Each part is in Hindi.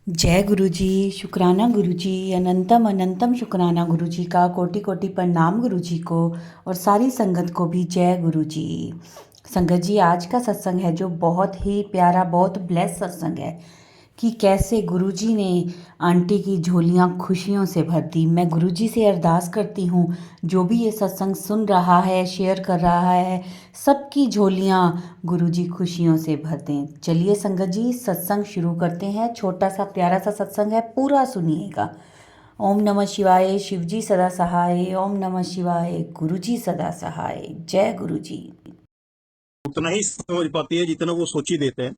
जय गुरु जी। शुक्राना गुरु जी। अनंतम अनंतम शुक्राना गुरु जी का। कोटि कोटि प्रणाम गुरु जी को और सारी संगत को भी जय गुरु जी। संगत जी, आज का सत्संग है जो बहुत ही प्यारा, बहुत ब्लेस सत्संग है कि कैसे गुरु जी ने आंटी की झोलियां खुशियों से भर दी। मैं गुरु जी से अरदास करती हूँ, जो भी ये सत्संग सुन रहा है, शेयर कर रहा है, सबकी झोलियां गुरु जी खुशियों से भर दें। चलिए संगत जी, सत्संग शुरू करते हैं। छोटा सा प्यारा सा सत्संग है, पूरा सुनिएगा। ओम नमः शिवाय। शिव जी सदा सहाय। ओम नमः शिवाय। गुरु जी सदा सहाय। जय गुरु जी। उतना ही समझ पाती है जितना वो सोची देते हैं,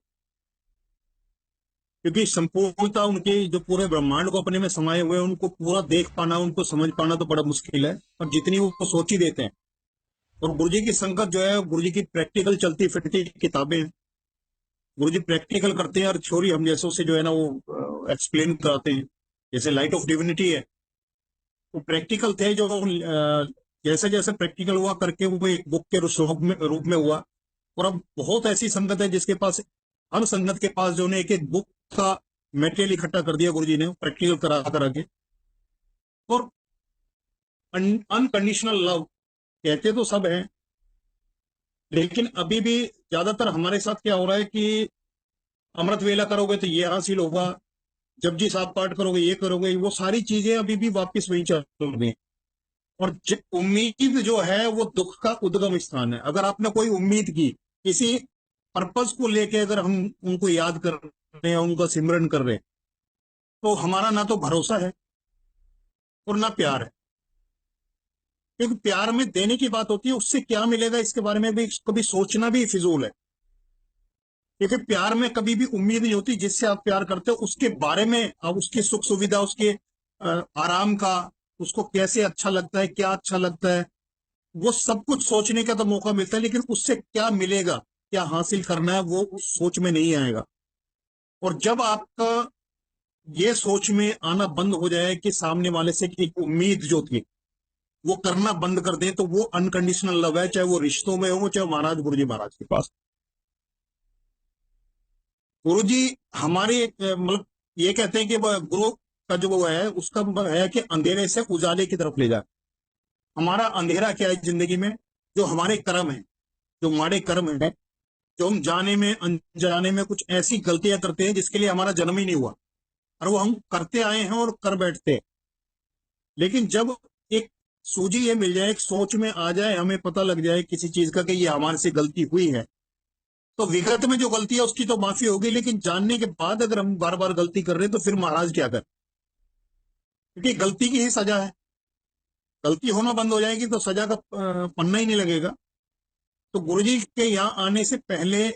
क्योंकि संपूर्णता उनके जो पूरे ब्रह्मांड को अपने में समाये हुए हैं, उनको पूरा देख पाना, उनको समझ पाना तो बड़ा मुश्किल है। और जितनी वो सोची देते हैं, और गुरु जी की संगत जो है, गुरु जी की प्रैक्टिकल चलती फिरती किताबें हैं। गुरु जी प्रैक्टिकल करते हैं और थ्योरी हम जैसों से जो है ना वो एक्सप्लेन कराते हैं। जैसे लाइट ऑफ डिविनिटी है, वो प्रैक्टिकल थे जो जैसे जैसे प्रैक्टिकल हुआ करके वो एक बुक के रूप में हुआ। और अब बहुत ऐसी संगत है जिसके पास, हर संगत के पास जो ने एक एक बुक का मटेरियल इकट्ठा कर दिया गुरु जी ने प्रैक्टिकल करा करा के। और अनकंडीशनल लव कहते तो सब है, लेकिन अभी भी ज्यादातर हमारे साथ क्या हो रहा है कि अमृत वेला करोगे तो ये हासिल होगा, जपजी सात पाठ करोगे ये करोगे, वो सारी चीजें अभी भी वापस वही चल रही हैं। और उम्मीद जो है वो दुख का उद्गम स्थान है। अगर आपने कोई उम्मीद की किसी पर्पज को लेके, अगर हम उनको याद कर रहे हैं, उनका सिमरन कर रहे हैं, तो हमारा ना तो भरोसा है और ना प्यार है। क्योंकि प्यार में देने की बात होती है, उससे क्या मिलेगा इसके बारे में भी कभी सोचना भी फिजूल है। क्योंकि प्यार में कभी भी उम्मीद नहीं होती। जिससे आप प्यार करते हो उसके बारे में, आप उसकी सुख सुविधा, उसके आराम का, उसको कैसे अच्छा लगता है, क्या अच्छा लगता है, वो सब कुछ सोचने का तो मौका मिलता है। लेकिन उससे क्या मिलेगा, क्या हासिल करना है, वो उस सोच में नहीं आएगा। और जब आपका ये सोच में आना बंद हो जाए कि सामने वाले से एक उम्मीद जो थी वो करना बंद कर दें, तो वो अनकंडीशनल लव है। चाहे वो रिश्तों में हो, चाहे महाराज गुरु जी महाराज के पास। गुरु जी हमारे मतलब ये कहते हैं कि गुरु का जो वो है, उसका है कि अंधेरे से उजाले की तरफ ले जाए। हमारा अंधेरा क्या है जिंदगी में? जो हमारे कर्म है, जो हमारे कर्म है, जो हम जाने में अनजाने में कुछ ऐसी गलतियां करते हैं जिसके लिए हमारा जन्म ही नहीं हुआ, और वो हम करते आए हैं और कर बैठते हैं। लेकिन जब एक सूझी ये मिल जाए, एक सोच में आ जाए, हमें पता लग जाए किसी चीज का कि ये हमारे से गलती हुई है, तो विगत में जो गलती है उसकी तो माफी होगी। लेकिन जानने के बाद अगर हम बार बार गलती कर रहे हैं, तो फिर महाराज क्या करें? क्योंकि गलती की ही सजा है। गलती होना बंद हो जाएगी तो सजा का पन्ना ही नहीं लगेगा। तो गुरुजी के यहाँ आने से पहले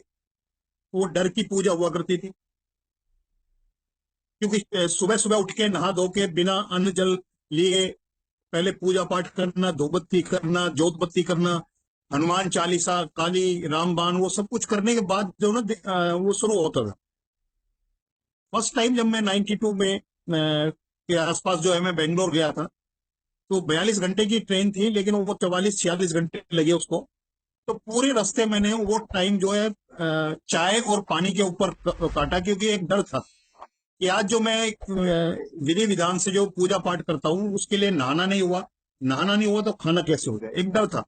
वो डर की पूजा हुआ करती थी। क्योंकि सुबह सुबह उठ के नहा धो के बिना अन्न जल लिए पहले पूजा पाठ करना, धूप बत्ती करना, जोत बत्ती करना, हनुमान चालीसा, काली रामबाण, वो सब कुछ करने के बाद जो ना वो शुरू होता था। फर्स्ट टाइम जब मैं 92 में के आसपास जो है मैं बेंगलोर गया था, तो 42 घंटे की ट्रेन थी, लेकिन वो 44-46 घंटे लगे उसको। तो पूरे रास्ते मैंने वो टाइम जो है चाय और पानी के ऊपर काटा, क्योंकि एक डर था कि आज जो मैं विधि विधान से जो पूजा पाठ करता हूँ उसके लिए नहाना नहीं हुआ, नहाना नहीं हुआ तो खाना कैसे हो जाए, एक डर था।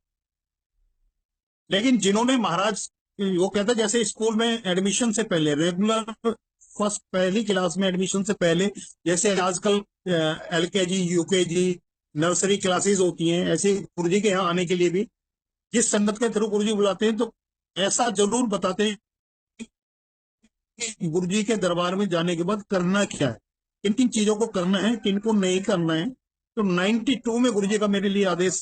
लेकिन जिन्होंने महाराज, वो कहता है जैसे स्कूल में एडमिशन से पहले, रेगुलर फर्स्ट पहली क्लास में एडमिशन से पहले, जैसे आजकल LKG UKG नर्सरी क्लासेस होती हैं, ऐसे गुरुजी के यहाँ आने के लिए भी जिस संगत के थ्रू गुरुजी बुलाते हैं, तो ऐसा जरूर बताते हैं कि गुरुजी के दरबार में जाने के बाद करना क्या है, किन किन चीजों को करना है, किन को नहीं करना है। तो 92 में गुरुजी का मेरे लिए आदेश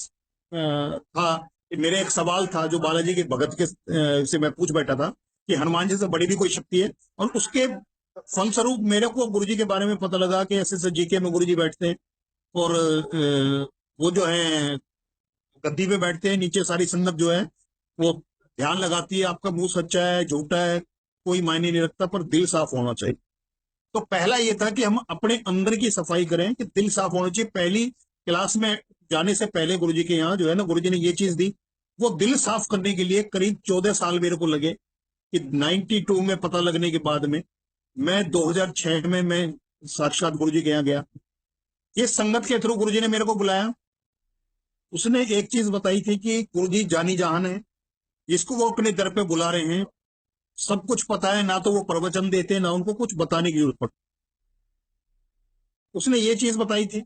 था। मेरे एक सवाल था जो बालाजी के भगत के से मैं पूछ बैठा था कि हनुमान जी से बड़ी भी कोई शक्ति है। और उसके फलस्वरूप मेरे को गुरुजी के बारे में पता लगा कि ऐसे GK में गुरुजी बैठते हैं, और वो जो है गद्दी पे बैठते हैं, नीचे सारी संगत जो है वो ध्यान लगाती है। आपका मुंह सच्चा है झूठा है कोई मायने नहीं रखता, पर दिल साफ होना चाहिए। तो पहला ये था कि हम अपने अंदर की सफाई करें, कि दिल साफ होना चाहिए। पहली क्लास में जाने से पहले गुरुजी के यहाँ जो है ना, गुरुजी ने ये चीज दी। वो दिल साफ करने के लिए करीब 14 साल मेरे को लगे, कि 92 में पता लगने के बाद में मैं 2006 में मैं साक्षात गुरु जी के यहाँ गया। इस संगत के थ्रू गुरु जी ने मेरे को बुलाया। उसने एक चीज बताई थी कि गुरु जी जानी जहान है, जिसको वो अपने दर पे बुला रहे हैं सब कुछ पता है, ना तो वो प्रवचन देते ना उनको कुछ बताने की जरूरत पड़ती। उसने ये चीज बताई थी।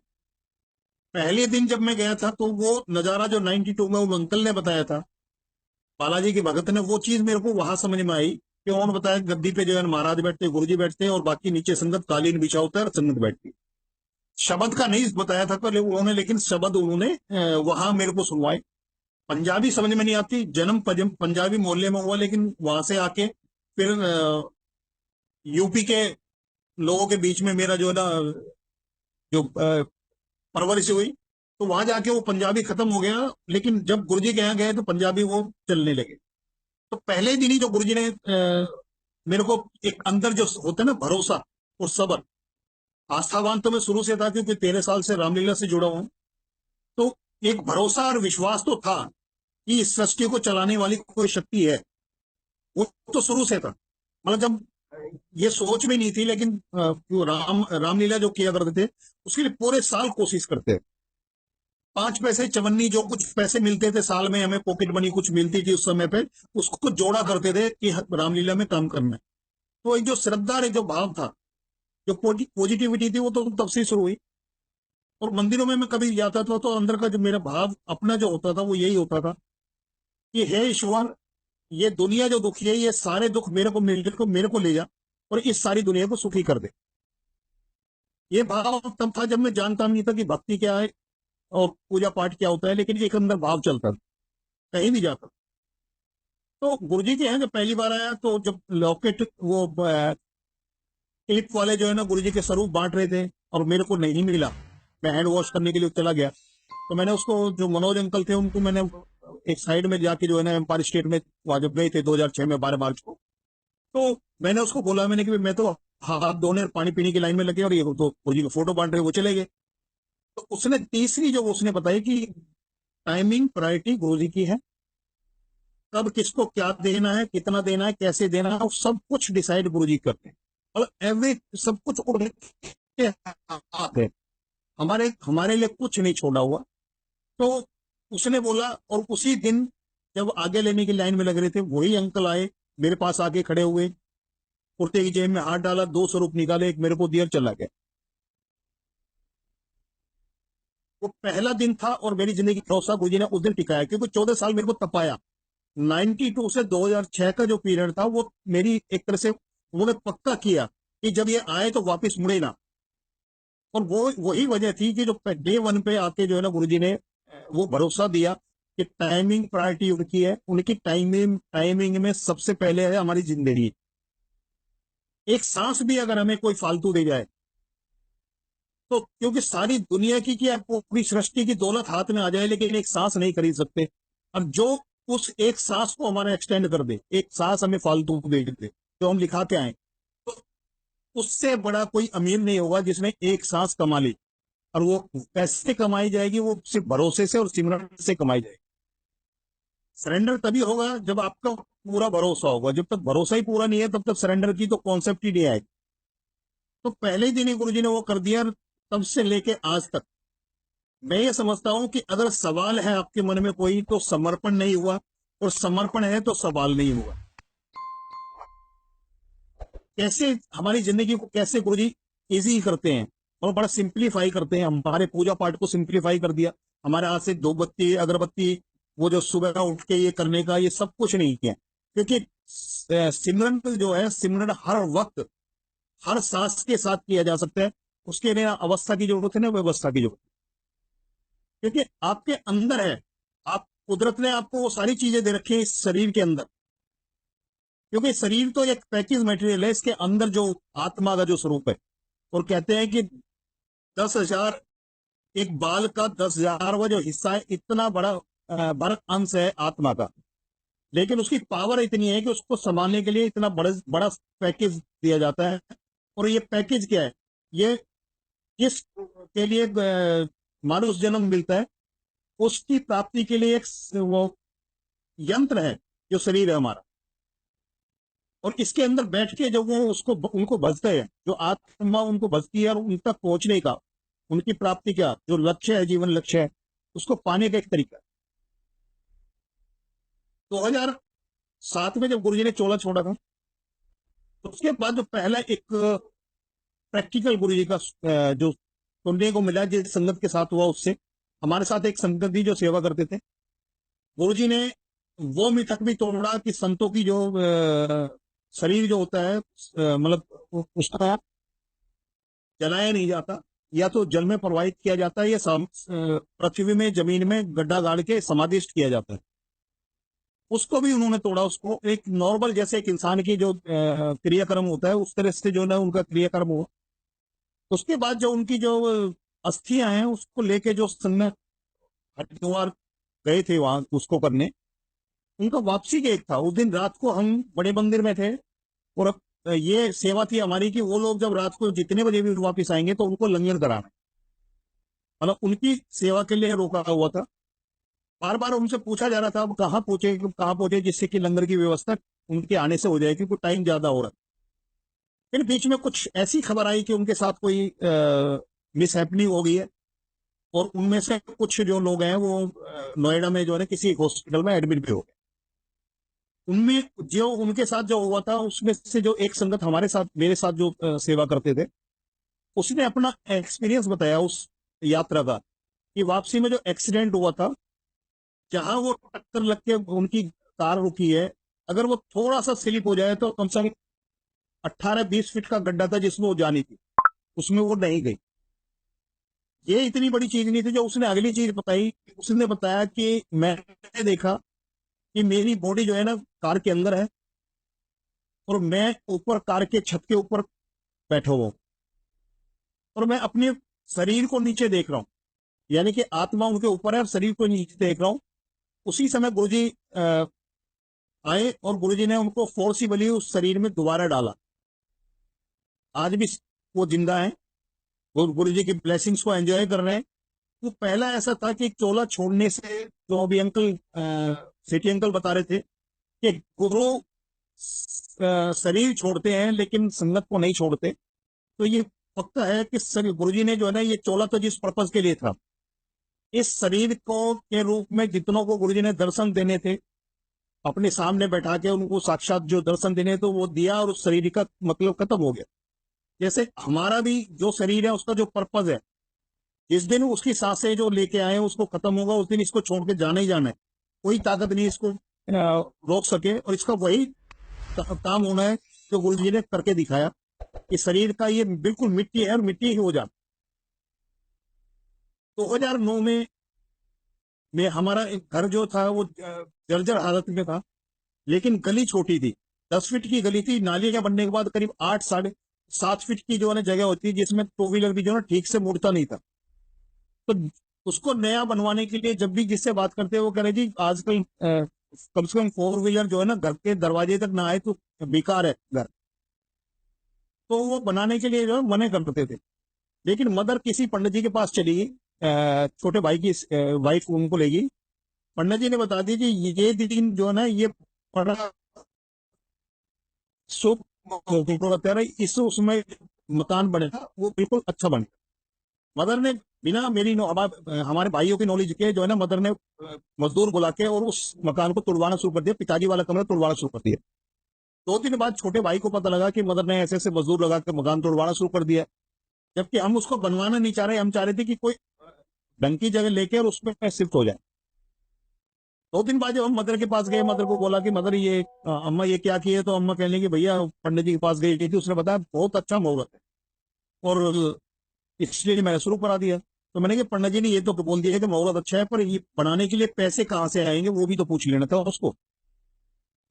पहले दिन जब मैं गया था तो वो नजारा जो 92 में वो अंकल ने बताया था, बालाजी के भगत ने, वो चीज मेरे को वहां समझ में आई कि उन्होंने बताया गद्दी पे जो है महाराज बैठते हैं, गुरुजी बैठते हैं और बाकी नीचे संगत कालीन बिछा होता है और संगत बैठती है। शब्द का नहीं बताया था पहले उन्होंने, लेकिन शब्द उन्होंने वहां मेरे को सुनवाए। पंजाबी समझ में नहीं आती, जन्म पंजाबी मोहल्ले में हुआ, लेकिन वहां से आके फिर यूपी के लोगों के बीच में मेरा जो है ना जो परवरिश हुई, तो वहां जाके वो पंजाबी खत्म हो गया। लेकिन जब गुरुजी के यहाँ गए तो पंजाबी वो चलने लगे। तो पहले दिन ही जो गुरुजी ने मेरे को एक अंदर जो होता है ना भरोसा और सब्र, आस्थावान तो मैं शुरू से था क्योंकि 13 साल से रामलीला से जुड़ा हूं। तो एक भरोसा और विश्वास तो था कि इस सृष्टि को चलाने वाली कोई शक्ति है, वो तो शुरू से था। मतलब जब ये सोच भी नहीं थी, लेकिन रामलीला जो किया करते थे उसके लिए पूरे साल कोशिश करते थे। 5 पैसे चवन्नी जो कुछ पैसे मिलते थे साल में, हमें पॉकेट मनी कुछ मिलती थी उस समय पे, उसको जोड़ा करते थे कि रामलीला में काम करना है। तो एक जो श्रद्धा, एक जो भाव था, जो पॉजिटिविटी थी, वो तो तब से शुरू हुई। और मंदिरों में मैं कभी जाता था तो अंदर का जो मेरा भाव अपना जो होता था वो यही होता था कि हे ईश्वर, ये दुनिया जो दुखी है, ये सारे दुख मेरे को मिल को मेरे को ले जा और इस सारी दुनिया को सुखी कर दे। ये भाव तब था जब मैं जानता नहीं था कि भक्ति क्या है और पूजा पाठ क्या होता है, लेकिन एक अंदर भाव चलता था कहीं भी जाता। तो गुरुजी के यहाँ जब पहली बार आया तो जब लॉकेट वो क्लिप वाले जो है ना गुरुजी के स्वरूप बांट रहे थे और मेरे को नहीं मिला, मैं हैंड वॉश करने के लिए चला गया। तो मैंने उसको, जो मनोज अंकल थे उनको मैंने एक साइड में जाके जो है ना एम्पायर स्टेट में वहां जब गए थे 2006 में 12 मार्च को, तो मैंने उसको बोला, मैंने कि मैं तो हाथ धोने और पानी पीने की लाइन में लगे और ये तो गुरुजी का फोटो बांट रहे, वो चले गए। तो उसने तीसरी जो उसने बताई कि टाइमिंग प्रायोरिटी गुरुजी की है, कब किसको क्या देना है, कितना देना है, कैसे देना है, वो सब कुछ डिसाइड गुरुजी करते हैं। और एवरी सब कुछ उनके हाथ है, हमारे हमारे लिए कुछ नहीं छोड़ा हुआ। तो उसने बोला, और उसी दिन जब आगे लेने की लाइन में लग रहे थे वही अंकल आए, मेरे पास आके खड़े हुए, कुर्ते की जेब में हाथ डाला, 2 स्वरूप निकाले, एक मेरे को दिया, चला गया। वो पहला दिन था और मेरी जिंदगी का भरोसा गुरुजी ने उस दिन टिकाया, क्योंकि 14 साल मेरे को तपाया। 92 से 2006 का जो पीरियड था वो मेरी एक तरह से उन्होंने पक्का किया कि जब ये आए तो वापस मुड़े ना। और वो वही वजह थी कि जो डे 1 पे आके जो है ना गुरुजी ने वो भरोसा दिया कि टाइमिंग प्रायोरिटी उनकी है, उनकी टाइमिंग टाइमिंग में सबसे पहले है हमारी जिंदगी। एक सांस भी अगर हमें कोई फालतू दे जाए तो, क्योंकि सारी दुनिया की क्या पूरी सृष्टि की दौलत हाथ में आ जाए लेकिन एक सांस नहीं खरीद सकते। और जो उस एक सांस को हमारा एक्सटेंड कर दे, एक सांस हमें फालतू दे दे जो हम लिखा के आए, तो उससे बड़ा कोई अमीर नहीं होगा जिसने एक सांस कमा ली। और वो कैसे कमाई जाएगी, वो सिर्फ भरोसे से और सिमरन से कमाई जाएगी। सरेंडर तभी होगा जब आपका पूरा भरोसा होगा, जब तक भरोसा ही पूरा नहीं है तब तक सरेंडर की तो कॉन्सेप्ट ही नहीं आएगी। तो पहले ही दिन ही गुरुजी ने वो कर दिया, तब से लेके आज तक मैं ये समझता हूं कि अगर सवाल है आपके मन में कोई तो समर्पण नहीं हुआ, और समर्पण है तो सवाल नहीं हुआ। कैसे हमारी जिंदगी को कैसे गुरुजी इजी करते हैं और बड़ा सिंप्लीफाई करते हैं। हमारे पूजा पाठ को सिंप्लीफाई कर दिया, हमारे हाथ से दो बत्ती अगरबत्ती वो जो सुबह उठ के ये करने का, ये सब कुछ नहीं किया। क्योंकि सिमरन जो है, सिमरन हर वक्त हर सांस के साथ किया जा सकता है। उसके लिए अवस्था की जरूरत है ना व्यवस्था की जरूरत, क्योंकि आपके अंदर है। आप कुदरत ने आपको वो सारी चीजें दे रखी है इस शरीर के अंदर, क्योंकि शरीर तो एक पैकेज मटेरियल है, इसके अंदर जो आत्मा का जो स्वरूप है। और कहते हैं कि 10,000 एक बाल का 10,000वां जो हिस्सा है, इतना बड़ा अंश है आत्मा का। लेकिन उसकी पावर इतनी है कि उसको संभालने के लिए इतना बड़ा बड़ा पैकेज दिया जाता है। और ये पैकेज क्या है, ये जिस के लिए मानुष जन्म मिलता है उसकी प्राप्ति के लिए एक वो यंत्र है जो शरीर है हमारा। और इसके अंदर बैठ के जब वो उसको उनको भजते हैं, जो आत्मा उनको भजती है और उन तक पहुंचने का, उनकी प्राप्ति का जो लक्ष्य है, जीवन लक्ष्य है, उसको पाने का एक तरीका। 2007 में जब गुरुजी ने चोला छोड़ा था, तो उसके बाद जो पहला एक प्रैक्टिकल गुरुजी का जो सुनने को मिला जिस संगत के साथ हुआ, उससे हमारे साथ एक संगत जी जो सेवा करते थे, गुरुजी ने वो मिथक भी तोड़ा कि संतों की जो शरीर जो होता है, मतलब उसका जलाया नहीं जाता, या तो जल में प्रवाहित किया जाता है, या पृथ्वी में जमीन में गड्ढा गाड़ के समाधिष्ट किया जाता है। उसको भी उन्होंने तोड़ा। उसको एक नॉर्मल जैसे एक इंसान की जो क्रियाक्रम होता है उस तरह से जो ना उनका क्रियाक्रम हुआ। उसके बाद जो उनकी जो अस्थियां हैं उसको लेके जो संघ हरिद्वार गए थे वहां उसको करने, उनका वापसी का एक था। उस दिन रात को हम बड़े मंदिर में थे, और ये सेवा थी हमारी कि वो लोग जब रात को जितने बजे भी वापस आएंगे तो उनको लंगर कराना, मतलब उनकी सेवा के लिए रोका हुआ था। बार बार उनसे पूछा जा रहा था अब कहाँ पहुंचे जिससे कि लंगर की व्यवस्था उनके आने से हो जाए, क्योंकि टाइम ज्यादा हो रहा है। फिर बीच में कुछ ऐसी खबर आई कि उनके साथ कोई मिस हैपनिंग हो गई है, और उनमें से कुछ जो लोग हैं वो नोएडा में जो है किसी हॉस्पिटल में एडमिट भी हो गए। उनमें जो उनके साथ जो हुआ था उसमें से जो एक संगत हमारे साथ मेरे साथ जो सेवा करते थे, उसने अपना एक्सपीरियंस बताया उस यात्रा का, कि वापसी में जो एक्सीडेंट हुआ था, जहां वो टक्कर लग के उनकी कार रुकी है, अगर वो थोड़ा सा स्लिप हो जाए तो कम से कम 18-20 फीट का गड्ढा था जिसमें वो जानी थी, उसमें वो नहीं गई। ये इतनी बड़ी चीज नहीं थी। जो उसने अगली चीज बताई, उसने बताया कि मैंने देखा कि मेरी बॉडी जो है ना कार के अंदर है, और मैं ऊपर कार के छत के ऊपर बैठा हुआ हूं, और मैं अपने शरीर को नीचे देख रहा हूँ, यानी कि आत्मा उनके ऊपर है और शरीर को नीचे देख रहा हूँ। उसी समय गुरुजी आए, और गुरुजी ने उनको फोर्सिबली उस शरीर में दोबारा डाला। आज भी वो जिंदा है, वो गुरुजी की ब्लेसिंग्स को एंजॉय कर रहे हैं। वो पहला ऐसा था कि चोला छोड़ने से, जो अभी अंकल सिटी अंकल बता रहे थे कि गुरु शरीर छोड़ते हैं लेकिन संगत को नहीं छोड़ते, तो ये पक्का है कि गुरुजी ने जो है ना ये चोला तो जिस पर्पज के लिए था, इस शरीर को के रूप में जितनों को गुरुजी ने दर्शन देने थे, अपने सामने बैठा के उनको साक्षात जो दर्शन देने तो वो दिया, और उस शरीर का मतलब खत्म हो गया। जैसे हमारा भी जो शरीर है उसका जो पर्पज है, जिस दिन उसकी सांसें जो लेके आए उसको खत्म होगा, उस दिन इसको छोड़ के जाना ही जाना है। कोई ताकत नहीं इसको रोक सके, और इसका वही काम होना है जो गुरु जी ने करके दिखाया, कि शरीर का ये बिल्कुल मिट्टी है और मिट्टी ही हो जाता। 2009 में हमारा एक घर जो था वो जर्जर हालत में था, लेकिन गली छोटी थी, 10 फीट की गली थी। नाली के बनने के बाद करीब 8-7.5 फीट की जो है ना जगह होती है, जिसमें टू व्हीलर भी जो है ना ठीक से मुड़ता नहीं था। तो उसको नया बनवाने के लिए जब भी जिससे बात करते हैं वो कह रहे जी आजकल कम से कम 4 व्हीलर जो है ना घर के दरवाजे तक ना आए तो बेकार है घर। तो वो बनाने के लिए जो है मना करते थे। लेकिन मदर किसी पंडित जी के पास चली गई, छोटे भाई की वाइफ उनको ले गई। पंडित जी ने बता दी कि ये दिन जो है ना ये बड़ा शुभ होता है, इससे उसमें मकान बनेगा वो बिल्कुल अच्छा बनेगा। मदर ने बिना मेरी हमारे भाइयों की नॉलेज के जो है ना मदर ने मजदूर बुला के और उस मकान को तुड़वाना शुरू कर दिया, पिताजी वाला कमरा तुड़वाना शुरू कर दिया। 2 दिन बाद छोटे भाई को पता लगा कि मदर ने ऐसे ऐसे मजदूर लगा के मकान तोड़वाना शुरू कर दिया, जबकि हम उसको बनवाना नहीं चाह रहे। हम चाह रहे थे कि कोई ढंग की जगह लेके और उसमें शिफ्ट हो जाए। 2 दिन बाद जब हम मदर के पास गए, मदर को बोला कि मदर ये अम्मा ये क्या किए, तो अम्मा कहने की भैया पंडित जी के पास गई थी, उसने बताया बहुत अच्छा मुहूर्त है, और इसलिए मैंने शुरू करा दिया। तो मैंने कहा पंडित जी ने ये तो बोल दिया कि मुहूर्त अच्छा है, पर ये बनाने के लिए पैसे कहाँ से आएंगे वो भी तो पूछ लेना था उसको।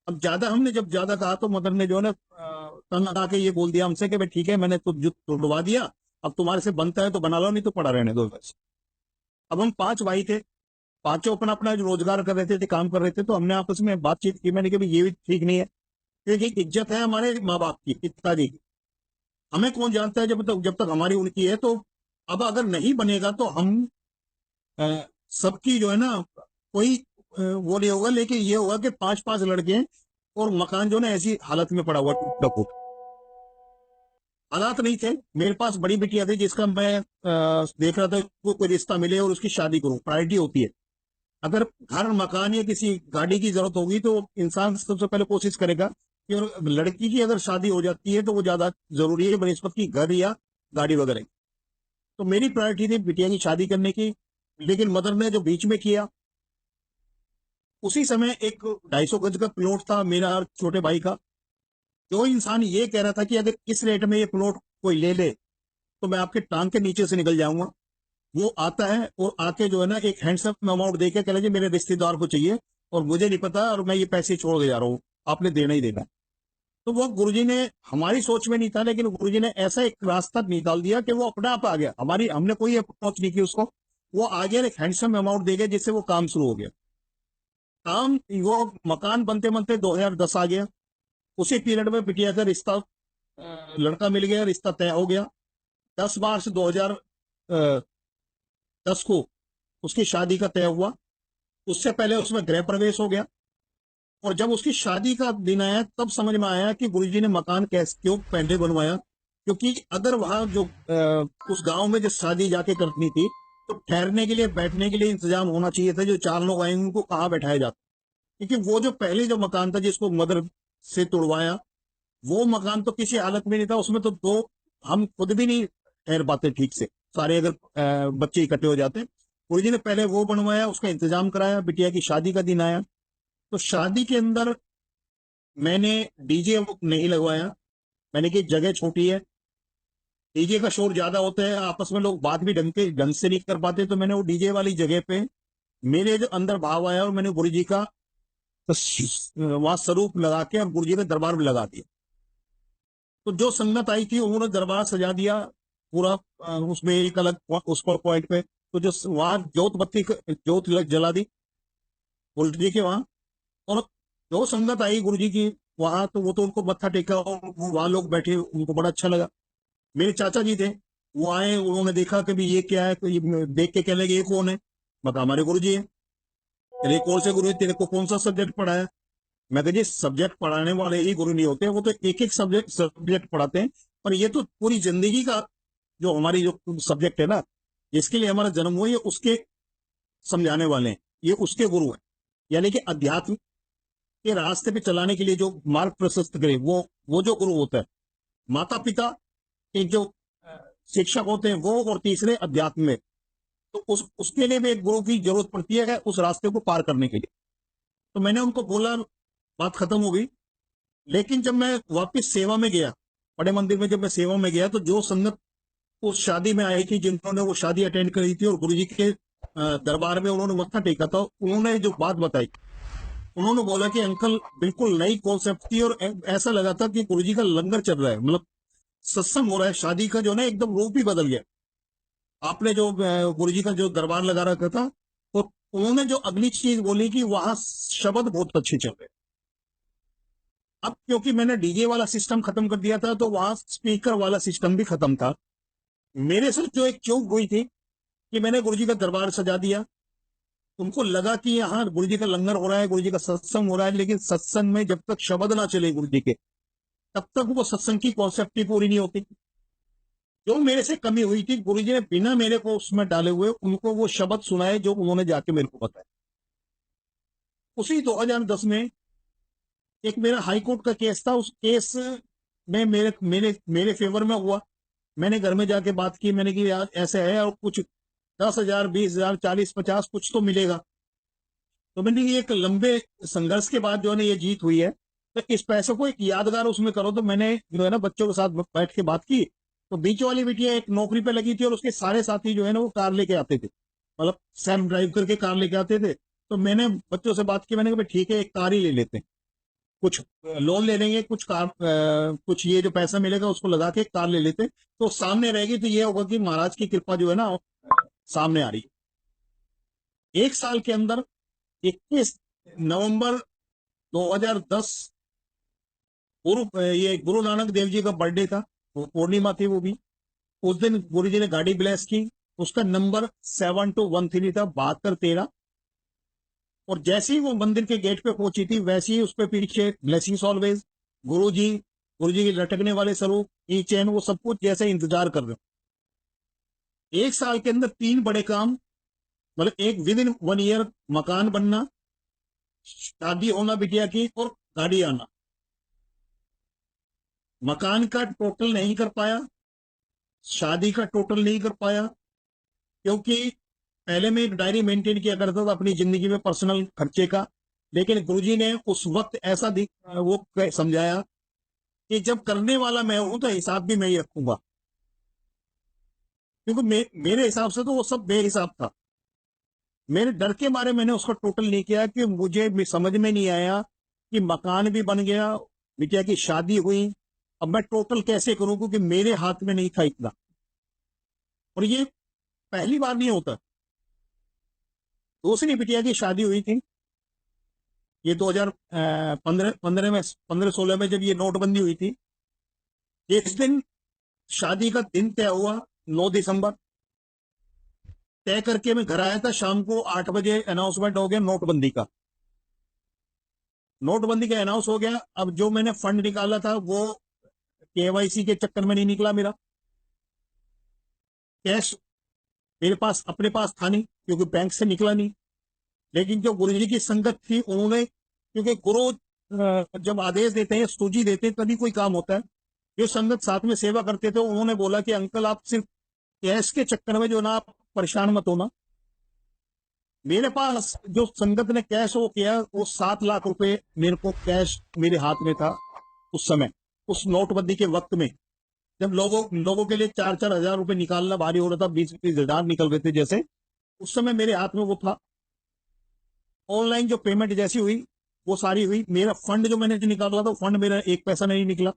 अब हमने जब ज्यादा कहा तो मदर ने जो है ना तंग आके ये बोल दिया हमसे कि भाई ठीक है मैंने तो जो तोड़वा दिया, अब तुम्हारे से बनता है तो बना लो, नहीं तो पड़ा रहने दो बस। अब हम 5 भाई थे, पांचों अपना अपना जो रोजगार कर रहे थे, काम कर रहे थे, तो हमने आपस में बातचीत की। मैंने कहा भाई ये भी ठीक नहीं है, क्योंकि इज्जत है हमारे माँ बाप की, पिताजी की। हमें कौन जानता है जब तक हमारी उनकी है। तो अब अगर नहीं बनेगा तो हम सबकी जो है ना कोई वो नहीं होगा, लेकिन ये होगा कि 5-5 लड़के और मकान जो ना ऐसी हालत में पड़ा हुआ टूटा फूटा। हालात नहीं थे, मेरे पास बड़ी बिटिया थी जिसका मैं देख रहा था कि कोई रिश्ता मिले और उसकी शादी करूं, प्रायोरिटी होती है। अगर घर मकान या किसी गाड़ी की जरूरत होगी तो इंसान सबसे पहले कोशिश करेगा कि, और लड़की की अगर शादी हो जाती है तो वो ज्यादा जरूरी है बनिस्बत की घर या गाड़ी वगैरह की। तो मेरी प्रायोरिटी थी बिटिया की शादी करने की, लेकिन मदर ने जो बीच में किया, उसी समय एक 250 गज का प्लॉट था मेरा और छोटे भाई का। जो इंसान ये कह रहा था कि अगर इस रेट में ये प्लॉट कोई ले ले तो मैं आपके टांग के नीचे से निकल जाऊंगा, वो आता है और आके जो है ना एक हैंडसम अमाउंट देके कह जी मेरे रिश्तेदार को चाहिए और मुझे नहीं पता और मैं ये पैसे छोड़ के जा रहा हूँ, आपने देना ही देना। तो वो गुरुजी ने, हमारी सोच में नहीं था लेकिन गुरुजी ने ऐसा एक रास्ता निकाल दिया कि वो अपने आप आ गया, हमने कोई अप्रोच नहीं की उसको, वो आ गया, एक हैंडसम अमाउंट दे गया जिससे वो काम शुरू हो गया। काम वो मकान बनते बनते 2010 आ गया। उसी पीरियड में बिटिया का रिश्ता, लड़का मिल गया, रिश्ता तय हो गया। 10 मार्च 2010 को उसकी शादी का तय हुआ। उससे पहले उसमें गृह प्रवेश हो गया और जब उसकी शादी का दिन आया तब समझ में आया कि गुरुजी ने मकान कैसे क्यों पहले बनवाया। क्योंकि अगर वहां जो उस गांव में जो शादी जाके करनी थी तो ठहरने के लिए, बैठने के लिए इंतजाम होना चाहिए था। जो 4 लोग आएंगे उनको कहाँ बैठाया जाता, क्योंकि वो जो पहले जो मकान था जिसको मदर से तुड़वाया, वो मकान तो किसी हालत में नहीं था। उसमें तो दो, हम खुद भी नहीं ठहर पाते ठीक से, सारे अगर बच्चे इकट्ठे हो जाते। गुरुजी ने पहले वो बनवाया, उसका इंतजाम कराया। बिटिया की शादी का दिन आया तो शादी के अंदर मैंने डीजे नहीं लगवाया। मैंने कि जगह छोटी है, डीजे का शोर ज्यादा होता है, आपस में लोग बात भी ढंग से नहीं कर पाते। तो मैंने वो डीजे वाली जगह पे मेरे जो अंदर भाव आया और मैंने गुरुजी का वहां स्वरूप लगा के और गुरुजी के दरबार में लगा दिया। तो जो संगत आई थी उन्होंने दरबार सजा दिया पूरा, उसमें एक अलग उस पर पॉइंट पे। तो जो वहां जोत जला दी गुरु जी के वहां। और जो संगत आई गुरु जी की वहां, तो वो तो उनको मत्था टेका और वहां लोग बैठे, उनको बड़ा अच्छा लगा। मेरे चाचा जी थे, वो आए, उन्होंने देखा कि भी ये क्या है, तो ये देख के कहने लगे ये कौन है। बता हमारे गुरु जी है। तेरे कौन से गुरु है, तेरे को कौन सा सब्जेक्ट पढ़ाया। मैं कहा जी सब्जेक्ट पढ़ाने वाले ही गुरु नहीं होते, वो तो एक एक सब्जेक्ट पढ़ाते हैं। पर ये तो पूरी जिंदगी का जो हमारी जो सब्जेक्ट है ना, जिसके लिए हमारा जन्म हुआ, ये उसके समझाने वाले हैं, ये उसके गुरु हैं। यानी कि अध्यात्म के रास्ते पे चलाने के लिए जो मार्ग प्रशस्त करे, वो जो गुरु होता है। माता पिता के जो शिक्षक होते हैं वो, और तीसरे अध्यात्म में। तो उसके लिए भी एक गुरु की जरूरत पड़ती है उस रास्ते को पार करने के लिए। तो मैंने उनको बोला, बात खत्म हो गई। लेकिन जब मैं वापस सेवा में गया, बड़े मंदिर में जब मैं सेवा में गया, तो जो संगत उस शादी में आई थी, जिन्होंने वो शादी अटेंड करी थी और गुरुजी के दरबार में उन्होंने मत्था टेका था, उन्होंने जो बात बताई, उन्होंने बोला कि अंकल बिल्कुल नई कॉन्सेप्ट थी और ऐसा लगा था कि गुरुजी का लंगर चल रहा है, मतलब सत्संग हो रहा है। शादी का जो ना एकदम रूप ही बदल गया। आपने जो गुरुजी का जो दरबार लगा रखा था, तो उन्होंने जो अगली चीज बोली कि वहां शब्द बहुत अच्छे चल रहे। अब क्योंकि मैंने डीजे वाला सिस्टम खत्म कर दिया था तो वहां स्पीकर वाला सिस्टम भी खत्म था। मेरे से जो एक चूक हुई थी कि मैंने गुरुजी का दरबार सजा दिया। उनको लगा कि यहाँ गुरुजी का लंगर हो रहा है, गुरुजी का सत्संग हो रहा है, लेकिन सत्संग में जब तक शब्द ना चले गुरुजी के, तब तक वो सत्संग की कॉन्सेप्ट ही पूरी नहीं होती। जो मेरे से कमी हुई थी, गुरुजी ने बिना मेरे को उसमें डाले हुए उनको वो शब्द सुनाए जो उन्होंने जाके मेरे को बताया। उसी 2010 में एक मेरा हाई कोर्ट का केस था, उस केस में मेरे मेरे मेरे फेवर में हुआ। मैंने घर में जाके बात की, मैंने कि यार ऐसे है और कुछ 10,000 20,000 40 50 कुछ तो मिलेगा। तो मैंने ये एक लंबे संघर्ष के बाद जो है ना ये जीत हुई है, तो इस पैसे को एक यादगार उसमें करो। तो मैंने जो है ना बच्चों के साथ बैठ के बात की। तो बीच वाली बिटिया एक नौकरी पे लगी थी और उसके सारे साथी जो है ना वो कार लेके आते थे, मतलब सेल्फ ड्राइव करके कार लेके आते थे। तो मैंने बच्चों से बात की, मैंने कहा ठीक है एक कार ही ले लेते हैं, कुछ लोन ले लेंगे, कुछ कार कुछ ये जो पैसा मिलेगा उसको लगा के कार ले लेते, तो सामने रहेगी। तो ये होगा कि महाराज की कृपा जो है ना सामने आ रही है। एक साल के अंदर 21 नवंबर 2010 ये गुरु नानक देव जी का बर्थडे था, वो पूर्णिमा थी वो भी। उस दिन गुरु जी ने गाड़ी ब्लेस की। उसका नंबर 7213 था, 7213। और जैसे ही वो मंदिर के गेट पे पहुंची थी, वैसे ही उस पे पीछे ब्लेसिंग्स ऑलवेज, गुरु जी, गुरु जी के लटकने वाले स्वरूप, ई चैन, वो सब कुछ जैसे इंतजार कर रहे हो। एक साल के अंदर 3 बड़े काम, मतलब एक विद इन 1 ईयर मकान बनना, शादी होना बिटिया की, और गाड़ी आना। मकान का टोटल नहीं कर पाया, शादी का टोटल नहीं कर पाया, क्योंकि पहले मैं एक डायरी मेंटेन किया करता था अपनी जिंदगी में पर्सनल खर्चे का। लेकिन गुरुजी ने उस वक्त ऐसा समझाया कि जब करने वाला मैं हूं तो हिसाब भी मैं ही रखूंगा, क्योंकि मेरे हिसाब से तो वो सब बेहिसाब था। मेरे डर के मारे मैंने उसका टोटल नहीं किया, कि मुझे भी समझ में नहीं आया कि मकान भी बन गया, बिटिया की शादी हुई, अब मैं टोटल कैसे करूं, क्योंकि मेरे हाथ में नहीं था इतना। और ये पहली बार नहीं होता। दूसरी बिटिया की शादी हुई थी, ये 2015 में, 15-16 में, जब ये नोटबंदी हुई थी। जिस दिन शादी का दिन तय हुआ, 9 दिसंबर, तय करके मैं घर आया था, शाम को 8 बजे अनाउंसमेंट हो गया नोटबंदी का। नोटबंदी का अनाउंस हो गया। अब जो मैंने फंड निकाला था वो केवाईसी के चक्कर में नहीं निकला मेरा। कैश मेरे पास अपने पास था नहीं, क्योंकि बैंक से निकला नहीं। लेकिन जो गुरु जी की संगत थी, उन्होंने, क्योंकि गुरु जब आदेश देते हैं, सूजी देते हैं, तभी कोई काम होता है। जो संगत साथ में सेवा करते थे, उन्होंने बोला कि अंकल आप सिर्फ कैश के चक्कर में जो ना, आप परेशान मत होना। मेरे पास जो संगत ने कैश वो किया, वो 7 लाख रुपए मेरे को कैश मेरे हाथ में था उस समय, उस नोटबंदी के वक्त में, जब लोगों के लिए 4-4 हजार रुपए निकालना भारी हो रहा था, 20-20 हजार निकल रहे थे जैसे, उस समय मेरे हाथ में वो था। ऑनलाइन जो पेमेंट जैसी हुई, वो सारी हुई। मेरा फंड जो मैंने जो निकाला था, फंड मेरा 1 पैसा नहीं निकला,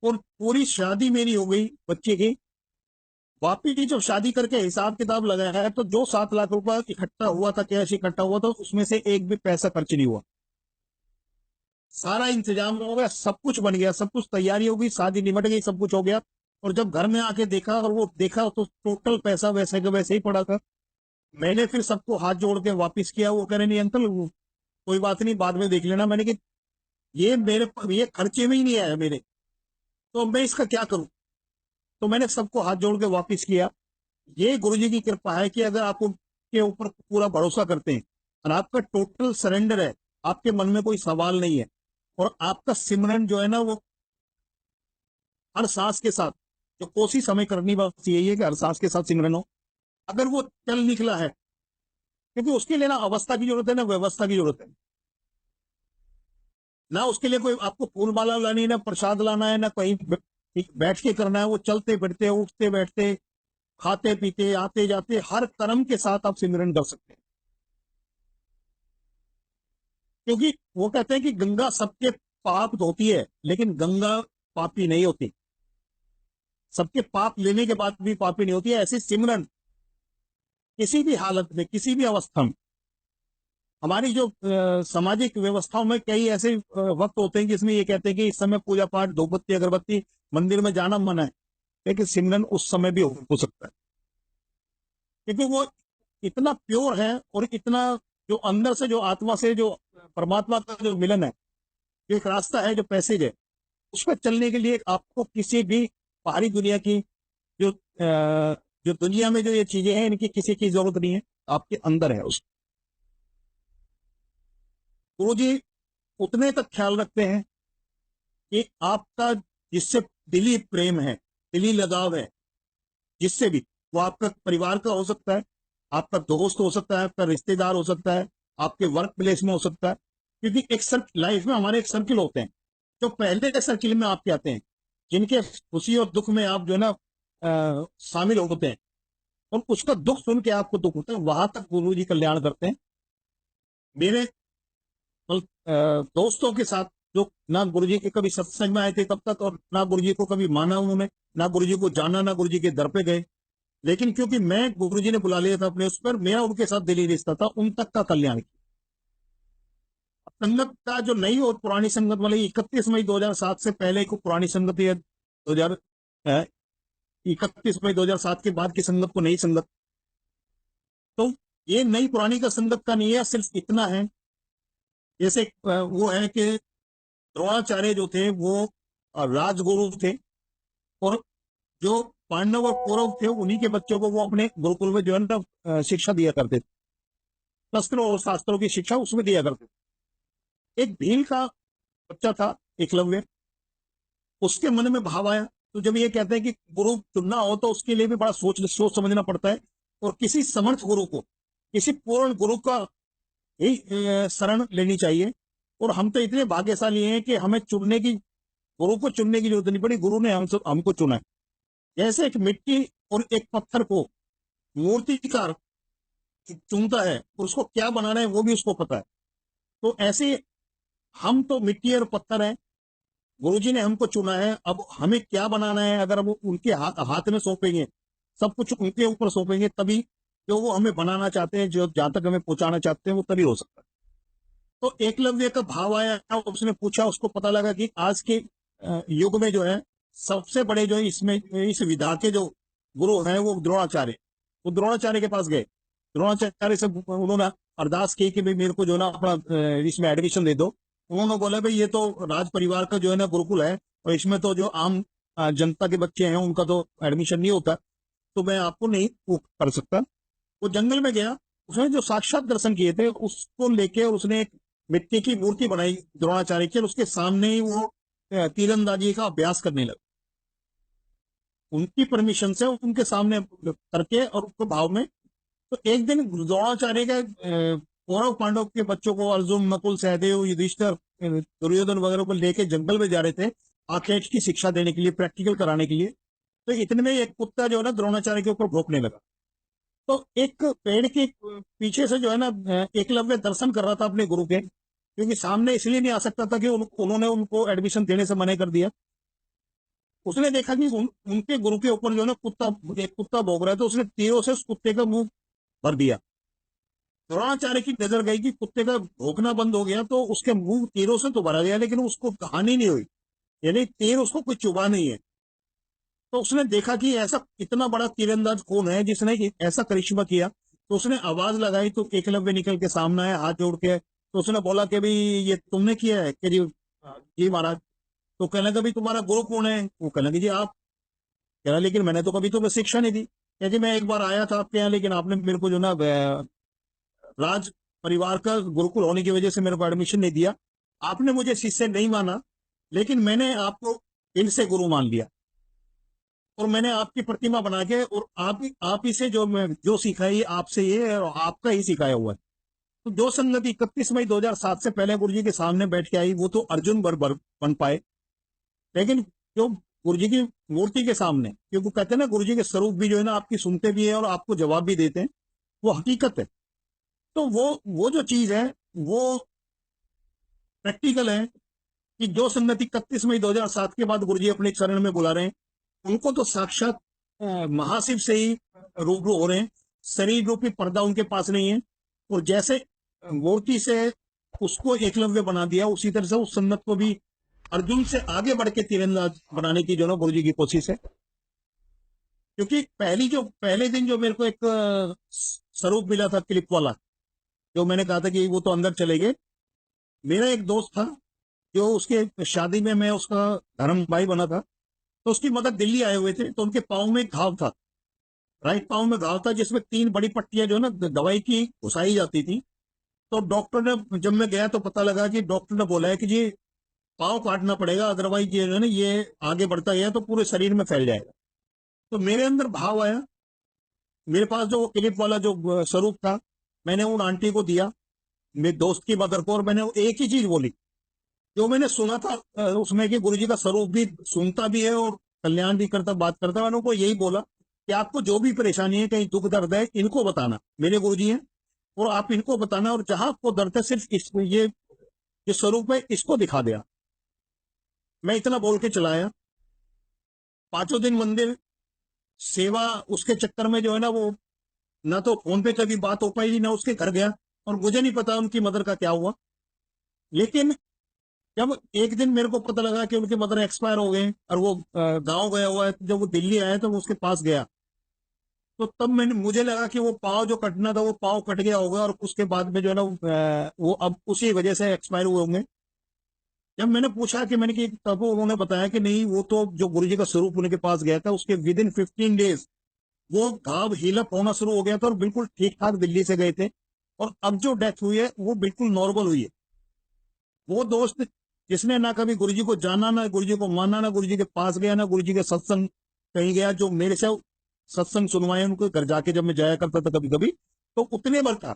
और पूरी शादी मेरी हो गई बच्चे की। वापिस जब शादी करके हिसाब किताब लगाया है, तो जो 7 लाख रुपए इकट्ठा हुआ था, कैश इकट्ठा हुआ था, उसमें से एक भी पैसा खर्च नहीं हुआ। सारा इंतजाम हो गया, सब कुछ बन गया, सब कुछ तैयारी हो गई, शादी निमट गई, सब कुछ हो गया। और जब घर में आके देखा, और वो देखा, तो टोटल पैसा वैसे का वैसे ही पड़ा था। मैंने फिर सबको हाथ जोड़ के वापिस किया। वो कह रहे नहीं अंकल, कोई बात नहीं, बाद में देख लेना। मैंने कि ये खर्चे में ही नहीं आया मेरे, तो मैं इसका क्या करूं। तो मैंने सबको हाथ जोड़ के वापिस किया। ये गुरुजी की कृपा है कि अगर आप उनके ऊपर पूरा भरोसा करते हैं, और आपका टोटल सरेंडर है, आपके मन में कोई सवाल नहीं है, और आपका सिमरन जो है ना, वो हर सांस के साथ, जो कोशिश हमें करनी बस यही है कि हर सांस के साथ सिमरन हो। अगर वो चल निकला है, क्योंकि उसके लिए ना अवस्था की जरूरत है, ना व्यवस्था की जरूरत है, ना उसके लिए कोई आपको फूल माला लानी है, ना प्रसाद लाना है, ना कहीं बैठ के करना है। वो चलते फिरते, उठते बैठते, खाते पीते, आते जाते, हर कर्म के साथ आप सिमरन कर सकते हैं। क्योंकि वो कहते हैं कि गंगा सबके पाप धोती है, लेकिन गंगा पापी नहीं होती। सबके पाप लेने के बाद भी पापी नहीं होती है। ऐसे सिमरन किसी भी हालत में, किसी भी अवस्था में, हमारी जो सामाजिक व्यवस्थाओं में कई ऐसे वक्त होते हैं जिसमें ये कहते हैं कि इस समय पूजा पाठ, धूपबत्ती, अगरबत्ती, मंदिर में जाना मना है, लेकिन सिमरन उस समय भी हो सकता है। क्योंकि वो इतना प्योर है, और इतना जो अंदर से, जो आत्मा से, जो परमात्मा का जो मिलन है, जो एक रास्ता है, जो पैसेज है, उस पर चलने के लिए आपको किसी भी बाहरी दुनिया की, जो जो दुनिया में जो ये चीजें हैं, इनकी किसी की जरूरत नहीं है, आपके अंदर है। उस गुरु जी उतने तक ख्याल रखते हैं कि आपका जिससे दिली प्रेम है, दिली लगाव है, जिससे भी, वो आपका परिवार का हो सकता है, आपका दोस्त हो सकता है, आपका रिश्तेदार हो सकता है, आपके वर्क प्लेस में हो सकता है। क्योंकि एक सर्कल, लाइफ में हमारे एक सर्किल होते हैं, जो पहले के सर्किल में आपके आते हैं, जिनके खुशी और दुख में आप जो है ना शामिल होते हैं, और उसका दुख सुन के आपको दुख होता है, वहां तक गुरु जी कल्याण करते हैं। मेरे दोस्तों के साथ, जो ना गुरु जी के कभी सत्संग में आए थे तब तक, और ना गुरु जी को कभी माना उन्होंने, ना गुरु जी को जाना, ना गुरु जी के दर पे गए, लेकिन क्योंकि मैं, गुरु जी ने बुला लिया था अपने उस पर, मेरा उनके साथ दिली रिश्ता था, उन तक का कल्याण किया। संगत का जो नई और पुरानी संगत वाले, 31 मई 2007 से पहले को पुरानी संगत है, 31 मई 2007 के बाद की संगत को नई संगत। तो ये नई पुरानी का संगत का नहीं है, सिर्फ इतना है जैसे वो है कि द्रोणाचार्य जो थे वो राजगुरु थे, और जो पांडव और कौरव थे उन्हीं के बच्चों को वो अपने गुरुकुल में जो है ना शिक्षा दिया करते थे, शस्त्रों और शास्त्रों की शिक्षा उसमें दिया करते थे। एक भील का बच्चा था एकलव्य, उसके मन में भाव आया। तो जब ये कहते हैं कि गुरु चुनना हो तो उसके लिए भी बड़ा सोच समझना पड़ता है, और किसी समर्थ गुरु को, किसी पूर्ण गुरु का ही शरण लेनी चाहिए। और हम तो इतने भाग्यशाली हैं कि हमें चुनने की, गुरु को चुनने की जरूरत नहीं पड़ी, गुरु ने हमको चुना है। जैसे एक मिट्टी और एक पत्थर को मूर्तिकार चुनता है और उसको क्या बनाना है वो भी उसको पता है, तो ऐसे हम तो मिट्टी और पत्थर हैं, गुरुजी ने हमको चुना है, अब हमें क्या बनाना है अगर वो उनके हाथ में सौंपेंगे, सब कुछ उनके ऊपर सौंपेंगे, तभी जो वो हमें बनाना चाहते हैं, जो जहां तक हमें पहुंचाना चाहते हैं, वो तभी हो सकता है। तो एकलव्य का भाव आया, उसने पूछा, उसको पता लगा कि आज के युग में जो है सबसे बड़े जो है इसमें इस विधा के जो गुरु हैं वो द्रोणाचार्य। वो द्रोणाचार्य के पास गए, द्रोणाचार्य से उन्होंने अरदास की कि भाई मेरे को जो है ना अपना इसमें एडमिशन दे दो। उन्होंने बोला भाई ये तो राज परिवार का जो है ना गुरुकुल है, और इसमें तो जो आम जनता के बच्चे हैं उनका तो एडमिशन नहीं होता, तो मैं आपको नहीं वो कर सकता। वो जंगल में गया, उसने जो साक्षात दर्शन किए थे उसको लेके और उसने एक मिट्टी की मूर्ति बनाई द्रोणाचार्य की, और उसके सामने ही वो तीरंदाजी का अभ्यास करने लगा, उनकी परमिशन से उनके सामने करके और उसको भाव में। तो एक दिन द्रोणाचार्य के कौरव पांडव के बच्चों को, अर्जुन, नकुल, सहदेव, युधिष्ठिर, दुर्योधन वगैरह को लेके जंगल में जा रहे थे आर्चरी की शिक्षा देने के लिए, प्रैक्टिकल कराने के लिए। तो इतने में एक कुत्ता जो है ना द्रोणाचार्य के ऊपर भौंकने लगा। तो एक पेड़ के पीछे से जो है ना एकलव्य दर्शन कर रहा था अपने गुरु के, क्योंकि सामने इसलिए नहीं आ सकता था कि उन्होंने उनको एडमिशन देने से मना कर दिया। उसने देखा कि उनके गुरु के ऊपर जो है ना एक कुत्ता भौंक रहा है, तो उसने तीरों से उस कुत्ते का मुंह भर दिया। द्रोणाचार्य की नजर गई कि कुत्ते का भौंकना बंद हो गया, तो उसके मुंह तीरों से तो भरा गया लेकिन उसको हानि नहीं हुई, यानी तीर उसको कुछ चुभा नहीं है। तो उसने देखा कि ऐसा इतना बड़ा तीरंदाज कौन है जिसने ऐसा करिश्मा किया। तो उसने आवाज लगाई, तो एकलव्य निकल के सामने आया हाथ जोड़ के। तो उसने बोला कि भाई ये तुमने किया है? कि जी जी महाराज। तो कहने लगा भाई तुम्हारा गुरु कौन है? वो कहने लगे जी आप। कह रहा लेकिन मैंने तो कभी तुम्हें शिक्षा नहीं दी। कह जी मैं एक बार आया था आपके यहाँ, लेकिन आपने मेरे को जो ना राज परिवार का गुरुकुल होने की वजह से मेरे को एडमिशन नहीं दिया, आपने मुझे शिष्य नहीं माना, लेकिन मैंने आपको इनसे गुरु मान लिया, और मैंने आपकी प्रतिमा बना के, और आप ही से जो मैं जो सीखा है ये आपसे, ये और आपका ही सिखाया हुआ है। तो जो संगति 31 मई 2007 से पहले गुरु जी के सामने बैठ के आई वो तो अर्जुन बन पाए, लेकिन जो गुरु जी की मूर्ति के सामने, क्योंकि कहते हैं ना गुरु जी के स्वरूप भी जो है ना आपकी सुनते भी है और आपको जवाब भी देते हैं, वो हकीकत है। तो वो जो चीज है वो प्रैक्टिकल है कि जो संगति 31 मई 2007 के बाद गुरुजी अपने चरण में बुला रहे हैं, उनको तो साक्षात महाशिव से ही रूबरू हो रहे हैं, शरीर रूपी पर्दा उनके पास नहीं है। और जैसे मूर्ति से उसको एकलव्य बना दिया, उसी तरह से उस संगत को भी अर्जुन से आगे बढ़ के तीरंदाज बनाने की जो ना गुरु जी की कोशिश है। क्योंकि पहले दिन जो मेरे को एक स्वरूप मिला था क्लिप वाला, जो मैंने कहा था कि वो तो अंदर चले गए, मेरा एक दोस्त था जो उसके शादी में मैं उसका धर्म भाई बना था, तो उसकी मदद दिल्ली आए हुए थे, तो उनके पाँव में एक घाव था, राइट पाँव में घाव था, जिसमें 3 बड़ी पट्टियां जो है ना दवाई की घुसाई जाती थी। तो डॉक्टर ने, जब मैं गया तो पता लगा कि डॉक्टर ने बोला है कि जी पाँव काटना पड़ेगा, अदरवाइज ये है ना ये आगे बढ़ता गया तो पूरे शरीर में फैल जाएगा। तो मेरे अंदर भाव आया, मेरे पास जो क्लिप वाला जो स्वरूप था मैंने उन आंटी को दिया, मेरे दोस्त की मदर को, और मैंने एक ही चीज बोली जो मैंने सुना था उसमें, कि गुरुजी का स्वरूप भी सुनता भी है और कल्याण भी करता, बात करता। मैंने उनको यही बोला कि आपको जो भी परेशानी है, कहीं दुख दर्द है, इनको बताना, मेरे गुरुजी हैं, और आप इनको बताना, और जहां आपको दर्द है सिर्फ ये जो स्वरूप है इसको दिखा दिया। मैं इतना बोल के चलाया, 5 दिन मंदिर सेवा, उसके चक्कर में जो है ना वो ना तो फोन पे कभी बात हो पाई, ना उसके घर गया, और मुझे नहीं पता उनकी मदर का क्या हुआ। लेकिन जब एक दिन मेरे को पता लगा कि उनके मदर एक्सपायर हो गए और वो गांव गया हुआ है, जब वो दिल्ली आया तो वो उसके पास गया, तो तब मुझे लगा कि वो पाँव जो कटना था वो पाँव कट गया होगा, और उसके बाद में जो है ना वो अब उसी वजह से एक्सपायर हुए होंगे। जब मैंने पूछा कि मैंने कि तब उन्होंने बताया कि नहीं, वो तो जो गुरुजी का स्वरूप उनके पास गया था उसके विद इन 15 डेज वो घाव हीलअप होना शुरू हो गया था, और बिल्कुल ठीक ठाक दिल्ली से गए थे, और अब जो डेथ हुई है वो बिल्कुल नॉर्मल हुई है। वो दोस्त जिसने ना कभी गुरुजी को जाना, ना गुरुजी को माना, ना गुरुजी के पास गया, ना गुरुजी के सत्संग कहीं गया, जो मेरे से सत्संग सुनवाए उनको घर जाके जब मैं जाया करता था कभी कभी, तो उतने बार था।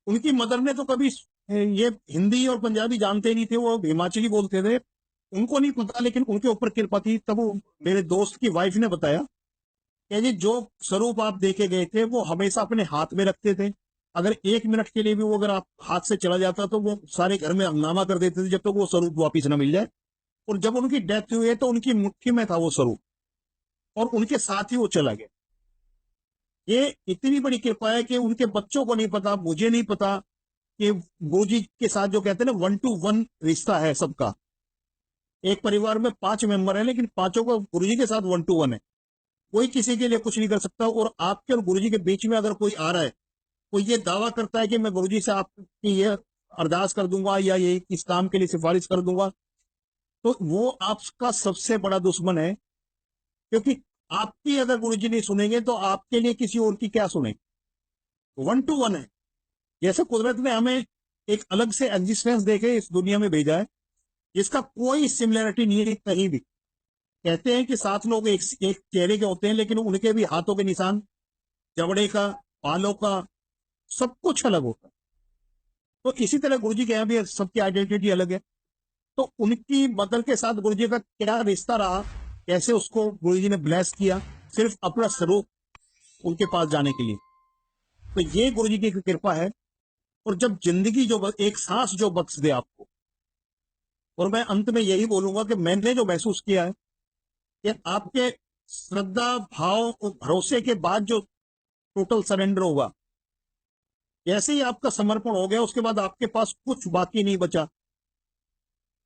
उनकी मदर ने तो कभी ये हिंदी और पंजाबी जानते नहीं थे, वो हिमाचली बोलते थे, उनको नहीं पता, लेकिन उनके ऊपर कृपा थी। तब वो मेरे दोस्त की वाइफ ने बताया कि जी जो स्वरूप आप देके गए थे वो हमेशा अपने हाथ में रखते थे, अगर 1 मिनट के लिए भी वो अगर आप हाथ से चला जाता तो वो सारे घर में हंगामा कर देते थे जब तक वो स्वरूप वापिस न मिल जाए। और जब उनकी डेथ हुई है तो उनकी मुट्ठी में था वो स्वरूप, और उनके साथ ही वो चला गया। ये इतनी बड़ी कृपा है कि उनके बच्चों को नहीं पता, मुझे नहीं पता कि गुरु जी के साथ जो कहते हैं ना 1 to 1 रिश्ता है सबका। एक परिवार में 5 मेंबर है, लेकिन पांचों का गुरु जी के साथ 1 to 1 है। कोई किसी के लिए कुछ नहीं कर सकता, और आपके और गुरु जी के बीच में अगर कोई आ रहा है, कोई ये दावा करता है कि मैं गुरु जी से आपकी ये अरदास कर दूंगा या ये इस काम के लिए सिफारिश कर दूंगा, तो वो आपका सबसे बड़ा दुश्मन है। क्योंकि आपकी अगर गुरु जी नहीं सुनेंगे तो आपके लिए किसी और की क्या सुनेंगे। 1 to 1 है। जैसे कुदरत ने हमें एक अलग से एग्जिस्टेंस देके इस दुनिया में भेजा है, जिसका कोई सिमिलरिटी नहीं है कहीं भी। कहते हैं कि 7 लोग एक चेहरे के होते हैं, लेकिन उनके भी हाथों के निशान, जबड़े का, बालों का, सब कुछ अलग होता है। तो इसी तरह गुरु जी के यहाँ भी सबकी आइडेंटिटी अलग है। तो उनकी मदर के साथ गुरु जी का क्या रिश्ता रहा, कैसे उसको गुरु जी ने ब्लेस किया, सिर्फ अपना स्वरूप उनके पास जाने के लिए। तो ये गुरु जी की कृपा है। और जब जिंदगी जो एक सांस जो बख्श दे आपको, और मैं अंत में यही बोलूंगा कि मैंने जो महसूस किया है कि आपके श्रद्धा भाव और भरोसे के बाद जो टोटल सरेंडर होगा, जैसे ही आपका समर्पण हो गया उसके बाद आपके पास कुछ बाकी नहीं बचा।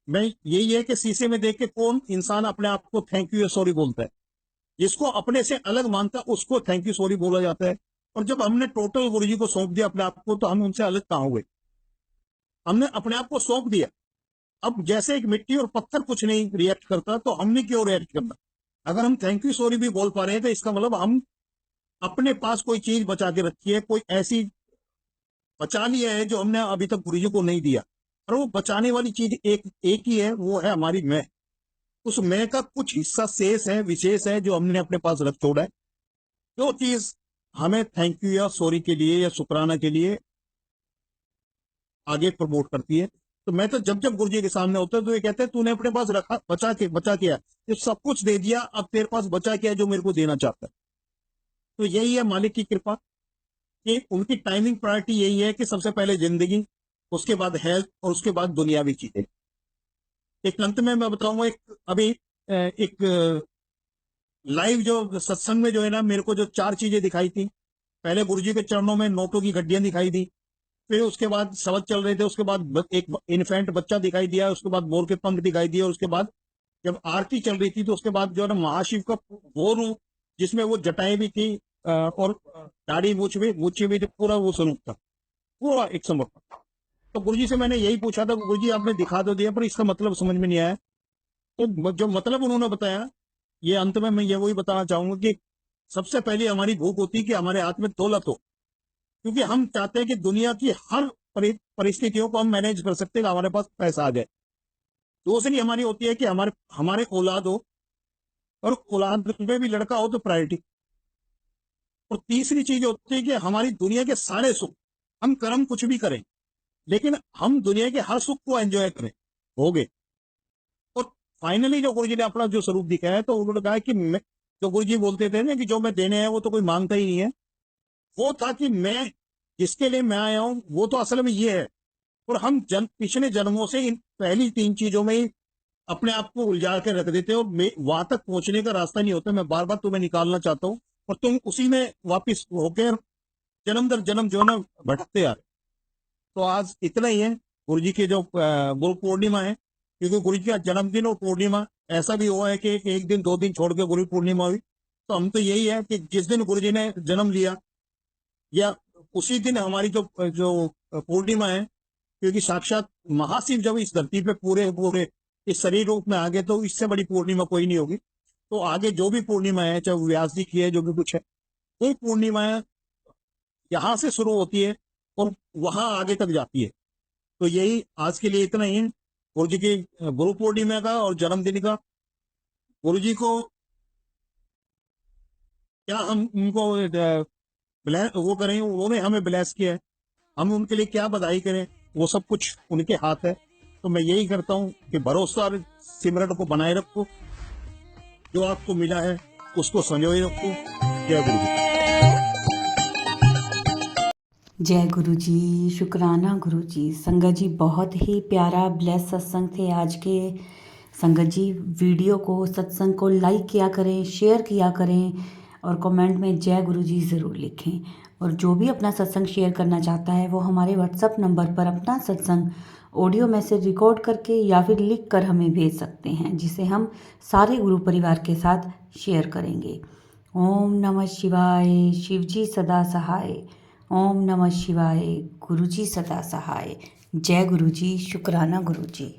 मैं यही है कि शीशे में देख के कौन इंसान अपने आप को थैंक यू या सॉरी बोलता है। जिसको अपने से अलग मानता है उसको थैंक यू सॉरी बोला जाता है। और जब हमने टोटल गुरु जी को सौंप दिया अपने आप को, तो हम उनसे अलग कहाँ हुए। हमने अपने आप को सौंप दिया। अब जैसे एक मिट्टी और पत्थर कुछ नहीं रिएक्ट करता, तो हमने क्यों रिएक्ट करना। अगर हम थैंक यू सॉरी भी बोल पा रहे हैं तो इसका मतलब हम अपने पास कोई चीज बचा के रखी है, कोई ऐसी बचा लिया है जो हमने अभी तक गुरु जी को नहीं दिया। और वो बचाने वाली चीज एक ही है, वो है हमारी मैं। उस मैं का कुछ हिस्सा शेष है, विशेष है, जो हमने अपने पास रख छोड़ा है। जो चीज हमें थैंक यू या सॉरी के लिए या शुक्राना के लिए आगे प्रमोट करती है। तो मैं तो जब जब गुरु जी के सामने होता है तो ये कहते हैं तूने अपने पास रखा, बचा के ये सब कुछ दे दिया, अब तेरे पास बचा क्या है जो मेरे को देना चाहता है। तो यही है मालिक की कृपा कि उनकी टाइमिंग प्रायोरिटी यही है कि सबसे पहले जिंदगी, उसके बाद हेल्थ, और उसके बाद दुनियावी चीजें। एक अंत में मैं बताऊंगा, एक अभी एक लाइव जो सत्संग में जो है ना, मेरे को जो 4 चीजें दिखाई थी। पहले गुरुजी के चरणों में नोटों की गड्डियां दिखाई दी, फिर उसके बाद शब्द चल रहे थे, उसके बाद एक इन्फेंट बच्चा दिखाई दिया, उसके बाद मोर के पंख दिखाई दिए, और उसके बाद जब आरती चल रही थी तो उसके बाद जो है ना महाशिव का वो रूप, जिसमें वो जटाएं भी थी और दाढ़ी मूछे भी थे, पूरा वो स्वरूप था, पूरा एक समर्पण। तो गुरुजी से मैंने यही पूछा था, गुरुजी आपने दिखा तो दिया पर इसका मतलब समझ में नहीं आया। तो जो मतलब उन्होंने बताया, ये अंत में मैं ये वही बताना चाहूंगा कि सबसे पहले हमारी भूख होती है कि हमारे हाथ में दौलत हो, क्योंकि हम चाहते हैं कि दुनिया की हर परिस्थितियों को हम मैनेज कर सकते हैं कि हमारे पास पैसा आ जाए। दूसरी हमारी होती है कि हमारे हमारे औलाद हो, और औलाद में भी लड़का हो तो प्रायोरिटी। और तीसरी चीज होती है कि हमारी दुनिया के सारे सुख, हम कर्म कुछ भी करें लेकिन हम दुनिया के हर सुख को एंजॉय करें, हो गए। और फाइनली जो गुरु जी ने अपना जो स्वरूप दिखाया है, तो उन्होंने कहा कि जो गुरु जी बोलते थे ना कि जो मैं देने आया वो तो कोई मांगता ही नहीं है, वो था कि मैं जिसके लिए मैं आया हूं वो तो असल में ये है। और हम पिछले जन्मों से इन पहली 3 चीजों में ही अपने आप को उलझा के रख देते हैं, और वहां तक पहुंचने का रास्ता नहीं होता। मैं बार बार तुम्हें निकालना चाहता हूँ और तुम उसी में वापिस होकर जन्म दर जन्म जो है ना भटकते आ रहे। तो आज इतना ही है। गुरु जी की जो गुरु पूर्णिमा है, क्योंकि गुरु जी का जन्मदिन और पूर्णिमा ऐसा भी हुआ है कि एक दिन 2 दिन छोड़ के गुरु पूर्णिमा हुई। तो हम तो यही है कि जिस दिन गुरु जी ने जन्म लिया या उसी दिन हमारी जो जो पूर्णिमा है, क्योंकि साक्षात महाशिव जब इस धरती पे पूरे पूरे इस शरीर रूप में आ गए तो इससे बड़ी पूर्णिमा कोई नहीं होगी। तो आगे जो भी पूर्णिमा है, चाहे वो व्यास जी की है, जो भी कुछ है, कोई पूर्णिमा यहाँ से शुरू होती है और वहां आगे तक जाती है। तो यही आज के लिए इतना ही गुरु जी की गुरु पूर्णिमा का और जन्मदिन का। गुरु जी को क्या हम उनको वो करें, उन्होंने हमें ब्लेस किया है, हम उनके लिए क्या बधाई करें, वो सब कुछ उनके हाथ है। तो मैं यही करता हूँ कि भरोसा और सिमरन को बनाए रखो, जो आपको मिला है उसको संजोए रखो। जय गुरु जी। जय गुरु जी, शुक्राना गुरु जी। संगत जी, बहुत ही प्यारा ब्लेस सत्संग थे आज के। संगत जी, वीडियो को, सत्संग को लाइक किया करें, शेयर किया करें और कमेंट में जय गुरु जी ज़रूर लिखें। और जो भी अपना सत्संग शेयर करना चाहता है वो हमारे व्हाट्सएप नंबर पर अपना सत्संग ऑडियो मैसेज रिकॉर्ड करके या फिर लिख कर हमें भेज सकते हैं, जिसे हम सारे गुरु परिवार के साथ शेयर करेंगे। ओम नमः शिवाय, शिवजी सदा सहाय। ओम नमः शिवाय, गुरु जी सदा सहाय। जय गुरु जी, शुक्राना गुरु जी।